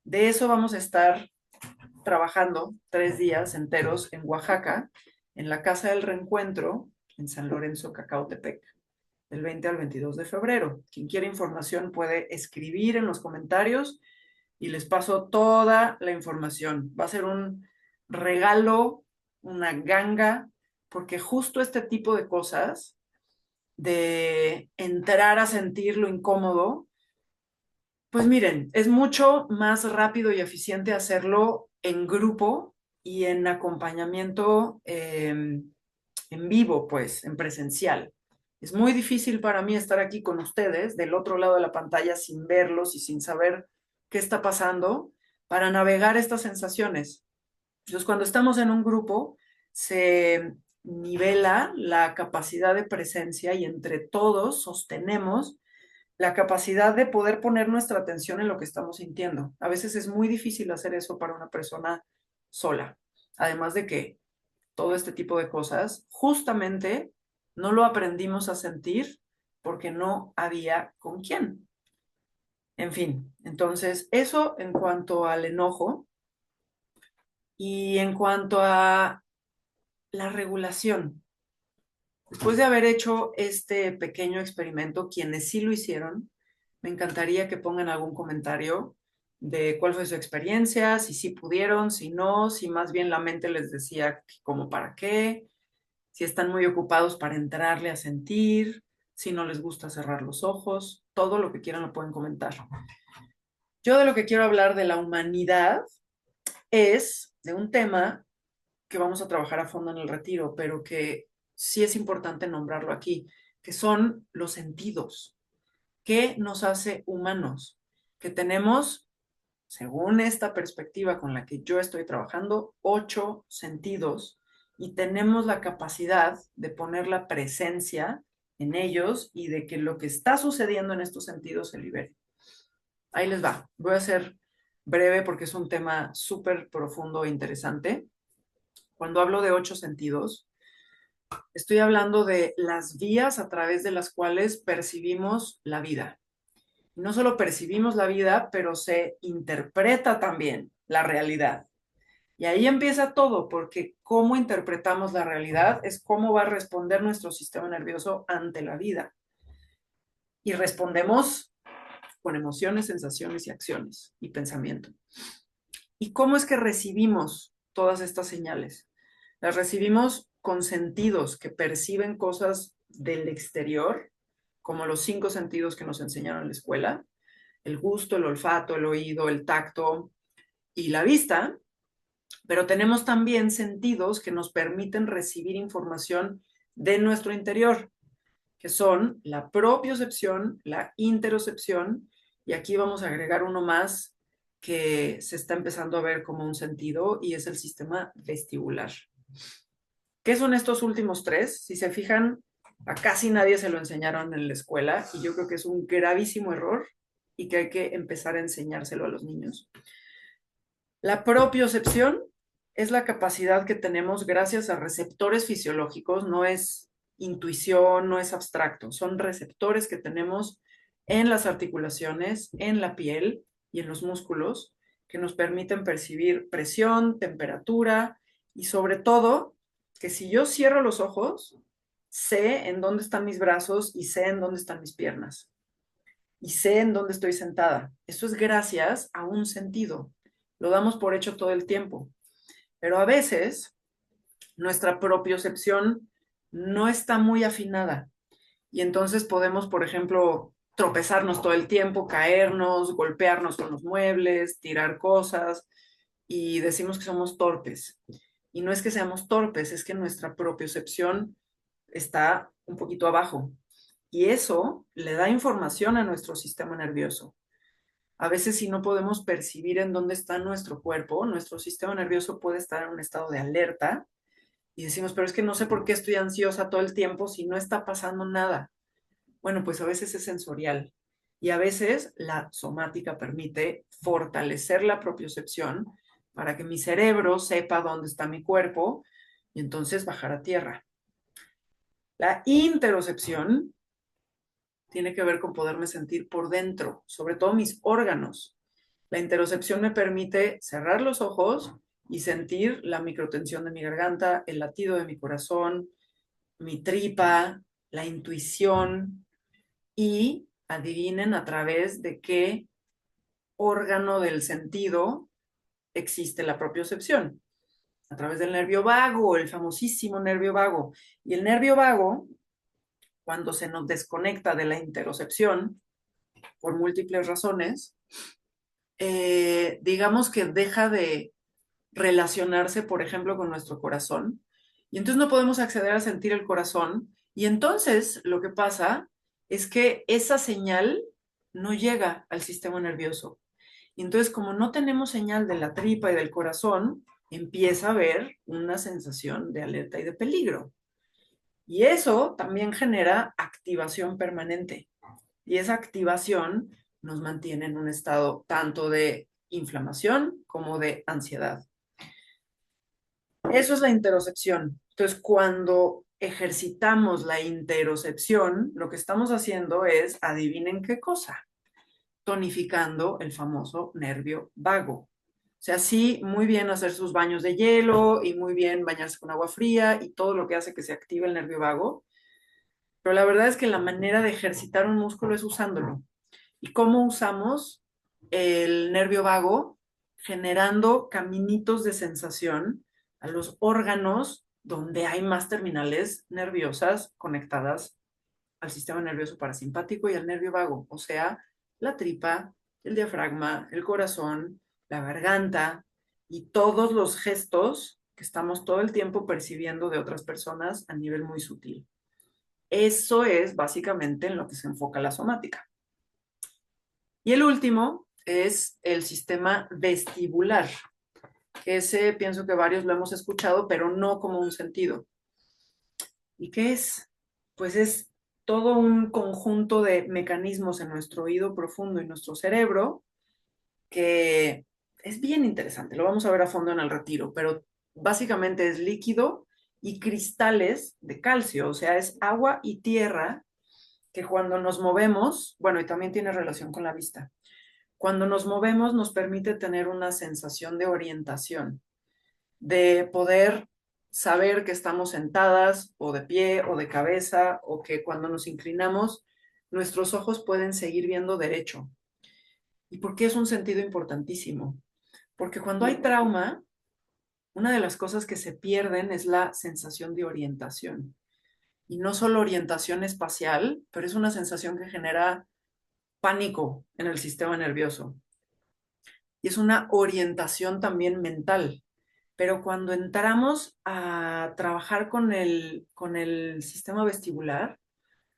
De eso vamos a estar trabajando 3 días enteros en Oaxaca, en la Casa del Reencuentro, en San Lorenzo, Cacautepec, del 20 al 22 de febrero. Quien quiera información puede escribir en los comentarios y les paso toda la información. Va a ser un regalo, una ganga, porque justo este tipo de cosas, de entrar a sentir lo incómodo, pues miren, es mucho más rápido y eficiente hacerlo en grupo y en acompañamiento en vivo, pues, en presencial. Es muy difícil para mí estar aquí con ustedes, del otro lado de la pantalla, sin verlos y sin saber qué está pasando, para navegar estas sensaciones. Entonces, cuando estamos en un grupo, se nivela la capacidad de presencia y entre todos sostenemos la capacidad de poder poner nuestra atención en lo que estamos sintiendo. A veces es muy difícil hacer eso para una persona sola. Además de que todo este tipo de cosas, justamente no lo aprendimos a sentir porque no había con quién. En fin, entonces eso en cuanto al enojo y en cuanto a la regulación. Después de haber hecho este pequeño experimento, quienes sí lo hicieron, me encantaría que pongan algún comentario de cuál fue su experiencia, si sí pudieron, si no, si más bien la mente les decía como para qué, si están muy ocupados para entrarle a sentir, si no les gusta cerrar los ojos, todo lo que quieran lo pueden comentar. Yo de lo que quiero hablar de la humanidad es de un tema que vamos a trabajar a fondo en el retiro, pero que sí es importante nombrarlo aquí, que son los sentidos. ¿Qué nos hace humanos? Que tenemos, según esta perspectiva con la que yo estoy trabajando, 8 sentidos y tenemos la capacidad de poner la presencia en ellos y de que lo que está sucediendo en estos sentidos se libere. Ahí les va. Voy a ser breve porque es un tema súper profundo e interesante. Cuando hablo de 8 sentidos, estoy hablando de las vías a través de las cuales percibimos la vida. No solo percibimos la vida, pero se interpreta también la realidad. Y ahí empieza todo, porque cómo interpretamos la realidad es cómo va a responder nuestro sistema nervioso ante la vida. Y respondemos con emociones, sensaciones y acciones y pensamiento. ¿Y cómo es que recibimos todas estas señales? Las recibimos con sentidos que perciben cosas del exterior, como los 5 sentidos que nos enseñaron en la escuela, el gusto, el olfato, el oído, el tacto y la vista, pero tenemos también sentidos que nos permiten recibir información de nuestro interior, que son la propiocepción, la interocepción, y aquí vamos a agregar uno más que se está empezando a ver como un sentido y es el sistema vestibular. ¿Qué son estos últimos 3? Si se fijan, a casi nadie se lo enseñaron en la escuela y yo creo que es un gravísimo error y que hay que empezar a enseñárselo a los niños. La propiocepción es la capacidad que tenemos gracias a receptores fisiológicos, no es intuición, no es abstracto, son receptores que tenemos en las articulaciones, en la piel y en los músculos que nos permiten percibir presión, temperatura y sobre todo que si yo cierro los ojos, sé en dónde están mis brazos y sé en dónde están mis piernas y sé en dónde estoy sentada. Eso es gracias a un sentido. Lo damos por hecho todo el tiempo. Pero a veces nuestra propiocepción no está muy afinada. Y entonces podemos, por ejemplo, tropezarnos todo el tiempo, caernos, golpearnos con los muebles, tirar cosas y decimos que somos torpes. Y no es que seamos torpes, es que nuestra propiocepción está un poquito abajo. Y eso le da información a nuestro sistema nervioso. A veces si no podemos percibir en dónde está nuestro cuerpo, nuestro sistema nervioso puede estar en un estado de alerta y decimos, pero es que no sé por qué estoy ansiosa todo el tiempo si no está pasando nada. Bueno, pues a veces es sensorial y a veces la somática permite fortalecer la propiocepción para que mi cerebro sepa dónde está mi cuerpo y entonces bajar a tierra. La interocepción tiene que ver con poderme sentir por dentro, sobre todo mis órganos. La interocepción me permite cerrar los ojos y sentir la microtensión de mi garganta, el latido de mi corazón, mi tripa, la intuición y adivinen a través de qué órgano del sentido existe la propiocepción. A través del nervio vago, el famosísimo nervio vago. Y el nervio vago, cuando se nos desconecta de la interocepción, por múltiples razones, digamos que deja de relacionarse, por ejemplo, con nuestro corazón. Y entonces no podemos acceder a sentir el corazón Y entonces lo que pasa es que esa señal no llega al sistema nervioso. Y entonces, como no tenemos señal de la tripa y del corazón, empieza a haber una sensación de alerta y de peligro. Y eso también genera activación permanente. Y esa activación nos mantiene en un estado tanto de inflamación como de ansiedad. Eso es la interocepción. Entonces, cuando ejercitamos la interocepción, lo que estamos haciendo es, adivinen qué cosa, tonificando el famoso nervio vago. O sea, sí, muy bien hacer sus baños de hielo y muy bien bañarse con agua fría y todo lo que hace que se active el nervio vago, pero la verdad es que la manera de ejercitar un músculo es usándolo. ¿Y cómo usamos el nervio vago? Generando caminitos de sensación a los órganos donde hay más terminales nerviosas conectadas al sistema nervioso parasimpático y al nervio vago, o sea, la tripa, el diafragma, el corazón, la garganta y todos los gestos que estamos todo el tiempo percibiendo de otras personas a nivel muy sutil. Eso es básicamente en lo que se enfoca la somática. Y el último es el sistema vestibular, que ese pienso que varios lo hemos escuchado, pero no como un sentido. ¿Y qué es? Pues es todo un conjunto de mecanismos en nuestro oído profundo y nuestro cerebro que es bien interesante. Lo vamos a ver a fondo en el retiro, pero básicamente es líquido y cristales de calcio, o sea, es agua y tierra que cuando nos movemos, bueno, y también tiene relación con la vista, cuando nos movemos nos permite tener una sensación de orientación, de poder saber que estamos sentadas o de pie o de cabeza o que cuando nos inclinamos nuestros ojos pueden seguir viendo derecho. ¿Y por qué es un sentido importantísimo? Porque cuando hay trauma, una de las cosas que se pierden es la sensación de orientación. Y no solo orientación espacial, pero es una sensación que genera pánico en el sistema nervioso. Y es una orientación también mental. Pero cuando entramos a trabajar con el sistema vestibular,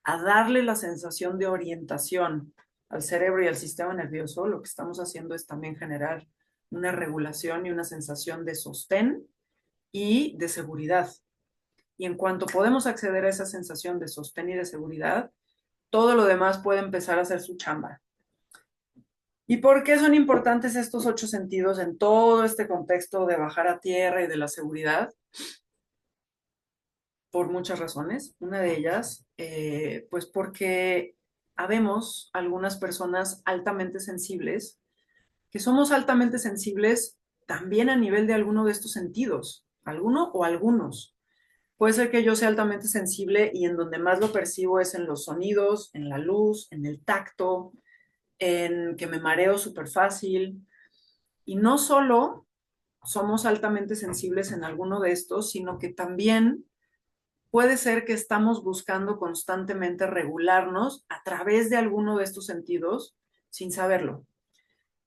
a darle la sensación de orientación al cerebro y al sistema nervioso, lo que estamos haciendo es también generar una regulación y una sensación de sostén y de seguridad. Y en cuanto podemos acceder a esa sensación de sostén y de seguridad, todo lo demás puede empezar a hacer su chamba. ¿Y por qué son importantes estos 8 sentidos en todo este contexto de bajar a tierra y de la seguridad? Por muchas razones. Una de ellas, pues porque habemos algunas personas altamente sensibles, que somos altamente sensibles también a nivel de alguno de estos sentidos, alguno o algunos. Puede ser que yo sea altamente sensible y en donde más lo percibo es en los sonidos, en la luz, en el tacto, en que me mareo súper fácil. Y no solo somos altamente sensibles en alguno de estos, sino que también puede ser que estamos buscando constantemente regularnos a través de alguno de estos sentidos sin saberlo.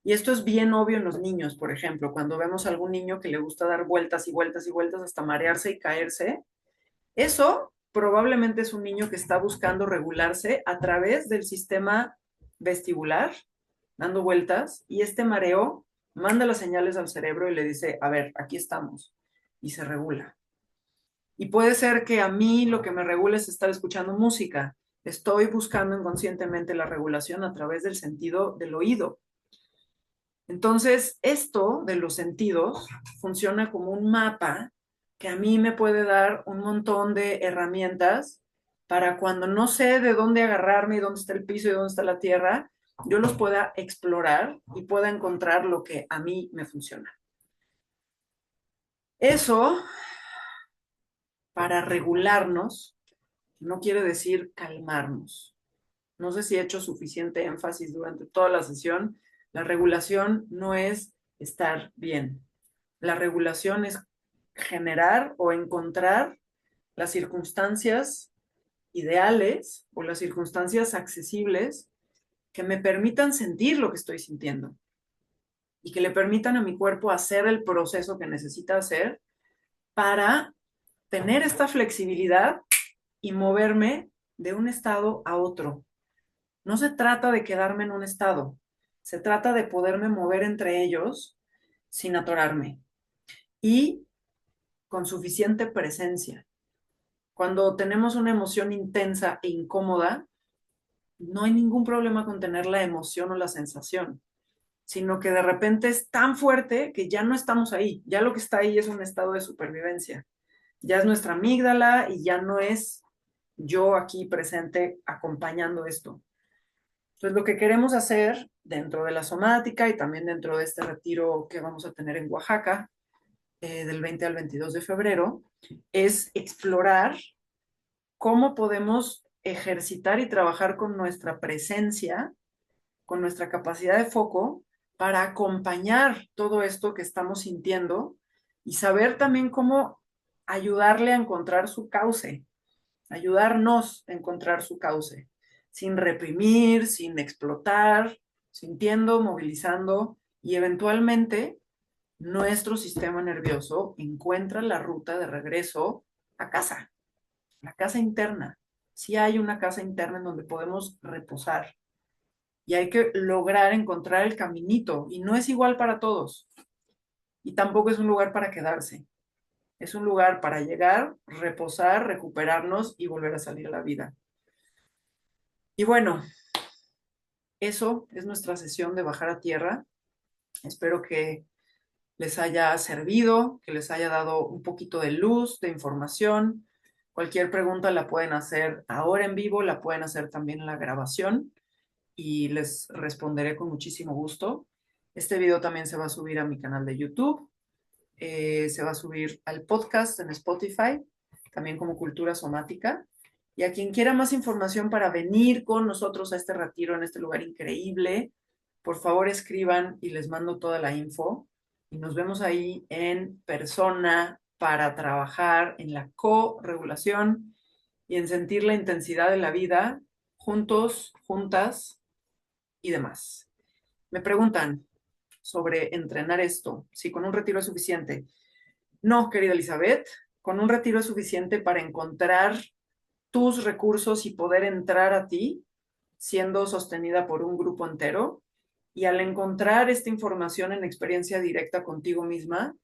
Y esto es bien obvio en los niños, por ejemplo, cuando vemos a algún niño que le gusta dar vueltas y vueltas y vueltas hasta marearse y caerse, eso probablemente es un niño que está buscando regularse a través del sistema vestibular, dando vueltas, y este mareo manda las señales al cerebro y le dice, a ver, aquí estamos, y se regula. Y puede ser que a mí lo que me regula es estar escuchando música. Estoy buscando inconscientemente la regulación a través del sentido del oído. Entonces, esto de los sentidos funciona como un mapa que a mí me puede dar un montón de herramientas para cuando no sé de dónde agarrarme y dónde está el piso y dónde está la tierra, yo los pueda explorar y pueda encontrar lo que a mí me funciona. Eso, para regularnos, no quiere decir calmarnos. No sé si he hecho suficiente énfasis durante toda la sesión. La regulación no es estar bien. La regulación es generar o encontrar las circunstancias ideales o las circunstancias accesibles que me permitan sentir lo que estoy sintiendo y que le permitan a mi cuerpo hacer el proceso que necesita hacer para tener esta flexibilidad y moverme de un estado a otro. No se trata de quedarme en un estado, se trata de poderme mover entre ellos sin atorarme y con suficiente presencia. Cuando tenemos una emoción intensa e incómoda, no hay ningún problema con tener la emoción o la sensación, sino que de repente es tan fuerte que ya no estamos ahí, ya lo que está ahí es un estado de supervivencia, ya es nuestra amígdala y ya no es yo aquí presente acompañando esto. Entonces, lo que queremos hacer dentro de la somática y también dentro de este retiro que vamos a tener en Oaxaca, del 20 al 22 de febrero, es explorar cómo podemos ejercitar y trabajar con nuestra presencia, con nuestra capacidad de foco, para acompañar todo esto que estamos sintiendo y saber también cómo ayudarle a encontrar su cauce, ayudarnos a encontrar su cauce, sin reprimir, sin explotar, sintiendo, movilizando y eventualmente nuestro sistema nervioso encuentra la ruta de regreso a casa, la casa interna. Sí hay una casa interna en donde podemos reposar y hay que lograr encontrar el caminito y no es igual para todos y tampoco es un lugar para quedarse. Es un lugar para llegar, reposar, recuperarnos y volver a salir a la vida. Y bueno, eso es nuestra sesión de bajar a tierra. Espero que les haya servido, que les haya dado un poquito de luz, de información. Cualquier pregunta la pueden hacer ahora en vivo, la pueden hacer también en la grabación y les responderé con muchísimo gusto. Este video también se va a subir a mi canal de YouTube, se va a subir al podcast en Spotify, también como Cultura Somática. Y a quien quiera más información para venir con nosotros a este retiro en este lugar increíble, por favor escriban y les mando toda la info. Y nos vemos ahí en persona para trabajar en la co-regulación y en sentir la intensidad de la vida juntos, juntas y demás. Me preguntan sobre entrenar esto, si con un retiro es suficiente. No, querida Elizabeth, con un retiro es suficiente para encontrar tus recursos y poder entrar a ti siendo sostenida por un grupo entero. Y al encontrar esta información en experiencia directa contigo misma,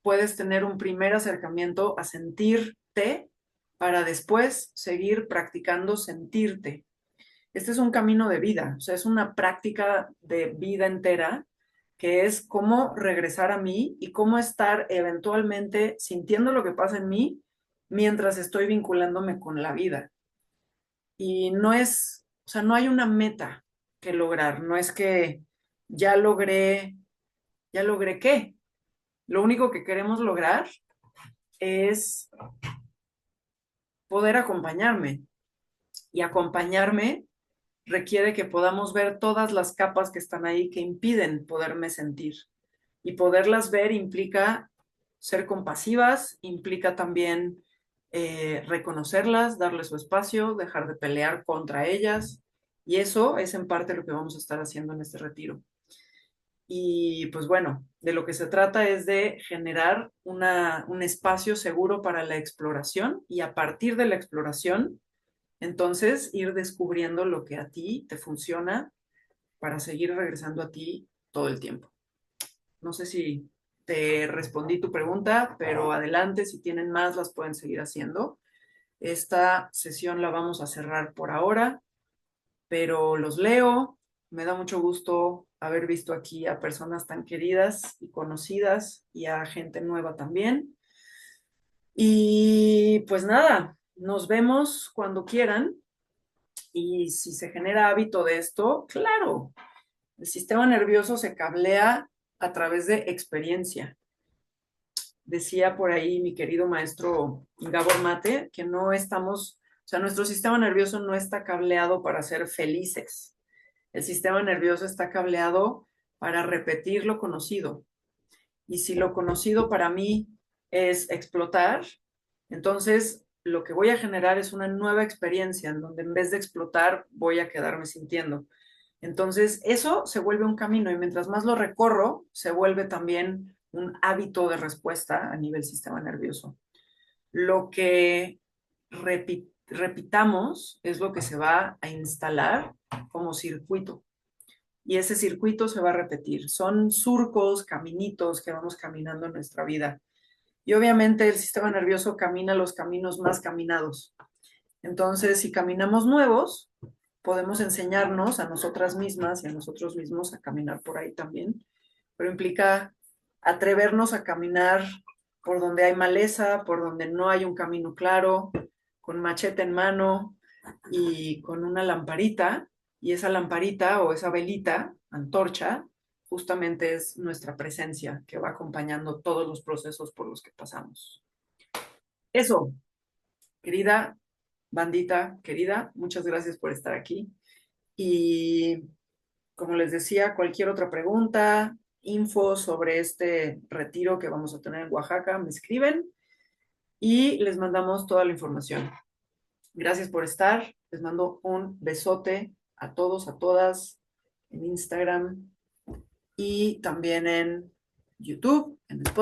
puedes tener un primer acercamiento a sentirte para después seguir practicando sentirte. Este es un camino de vida, o sea, es una práctica de vida entera que es cómo regresar a mí y cómo estar eventualmente sintiendo lo que pasa en mí mientras estoy vinculándome con la vida. Y no es, o sea, no hay una meta que lograr, no es que ya logré, ya logré qué. Lo único que queremos lograr es poder acompañarme. Y acompañarme requiere que podamos ver todas las capas que están ahí que impiden poderme sentir. Y poderlas ver implica ser compasivas, implica también reconocerlas, darles su espacio, dejar de pelear contra ellas. Y eso es en parte lo que vamos a estar haciendo en este retiro. Y pues bueno, de lo que se trata es de generar un espacio seguro para la exploración y a partir de la exploración, entonces ir descubriendo lo que a ti te funciona para seguir regresando a ti todo el tiempo. No sé si te respondí tu pregunta, pero adelante, si tienen más, las pueden seguir haciendo. Esta sesión la vamos a cerrar por ahora, pero los leo. Me da mucho gusto haber visto aquí a personas tan queridas y conocidas y a gente nueva también. Y pues nada, nos vemos cuando quieran. Y si se genera hábito de esto, claro, el sistema nervioso se cablea a través de experiencia. Decía por ahí mi querido maestro Gabor Mate que no estamos, o sea, nuestro sistema nervioso no está cableado para ser felices. El sistema nervioso está cableado para repetir lo conocido. Y si lo conocido para mí es explotar, entonces lo que voy a generar es una nueva experiencia en donde en vez de explotar voy a quedarme sintiendo. Entonces eso se vuelve un camino y mientras más lo recorro, se vuelve también un hábito de respuesta a nivel sistema nervioso. Lo que repitamos es lo que se va a instalar como circuito. Y ese circuito se va a repetir. Son surcos, caminitos que vamos caminando en nuestra vida. Y obviamente el sistema nervioso camina los caminos más caminados. Entonces, si caminamos nuevos, podemos enseñarnos a nosotras mismas y a nosotros mismos a caminar por ahí también. Pero implica atrevernos a caminar por donde hay maleza, por donde no hay un camino claro, con machete en mano y con una lamparita. Y esa lamparita o esa velita, antorcha, justamente es nuestra presencia que va acompañando todos los procesos por los que pasamos. Eso, querida bandita, querida, muchas gracias por estar aquí. Y como les decía, cualquier otra pregunta, info sobre este retiro que vamos a tener en Oaxaca, me escriben y les mandamos toda la información. Gracias por estar. Les mando un besote a todos, a todas, en Instagram y también en YouTube, en Spotify.